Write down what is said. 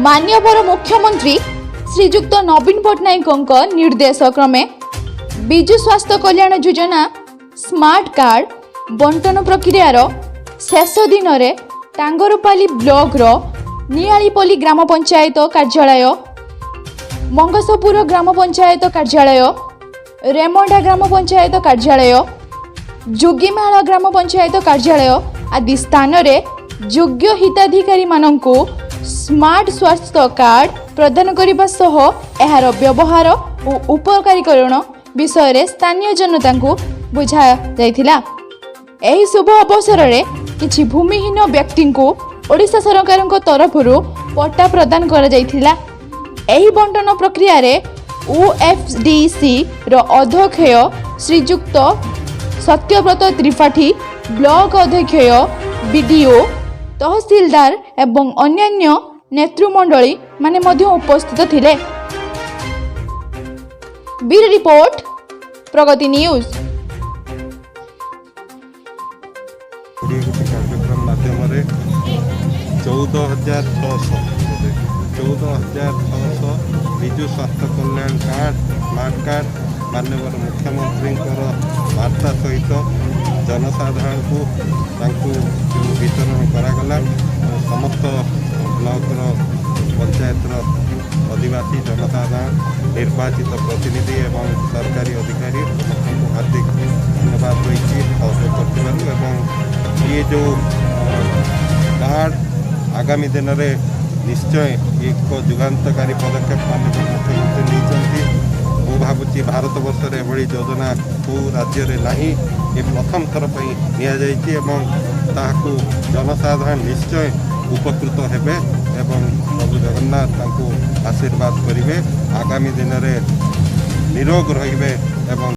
मान्यवर मुख्यमंत्री श्रीजुक्त नवीन पट्टनायक निर्देश क्रमे विजु स्वास्थ्य कल्याण योजना स्मार्ट कार्ड बंटन प्रक्रियार शेष दिन में टांगरपाली ब्लॉक नियालीपल्ली ग्राम पंचायत कार्यालय, मंगसपुर ग्राम पंचायत कार्यालय, रेमंडा ग्राम पंचायत कार्यालय, जोगीमाला ग्राम पंचायत कार्यालय आदि स्थान रे योग्य हिताधिकारी मानंकु स्मार्ट स्वास्थ्य कार्ड प्रदान करने सह एहार व्यवहार और उपकारीकरण विषय रे स्थानीय जनता को बुझा जाइथिला। एही शुभ अवसर रे किछि भूमिहीन व्यक्ति को ओडिशा सरकार तरफ पट्टा प्रदान करा जाइथिला। एही बंटन प्रक्रिया रे ओएफडीसी रो अध्यक्ष श्रीजुक्त सत्यव्रत त्रिपाठी, ब्लॉक अध्यक्ष, बीडीओ, तहसीलदार एवं अन्यान्य नेतृमंडली माने मध्य उपस्थित थिले। ब्यूरो रिपोर्ट, प्रगति न्यूज। कार्यक्रम माध्यम 14,600 विजु स्वास्थ्य कल्याण कार्ड स्मार्ट कार्ड माननीय मुख्यमंत्री वार्ता सहित जनसाधारण को वितरण करागला। समस्त ब्लॉक पंचायत आदिवासी जनसाधारण, निर्वाचित प्रतिनिधि एवं सरकारी अधिकारी समस्त हार्दिक धन्यवाद रही सहयोग कर। ये जो कार्ड आगामी दिन में निश्चय एक जुगान्तकारी पदक्षेप माननीय मुख्यमंत्री नहीं। मु भावुची भारत वर्ष एभली योजना को राज्य में नहीं, ये प्रथम थर पर जनसाधारण निश्चय उपकृत हेबे एवं प्रभु जगन्नाथ आशीर्वाद करेंगे। आगामी दिन में निरोग रहिबे एवं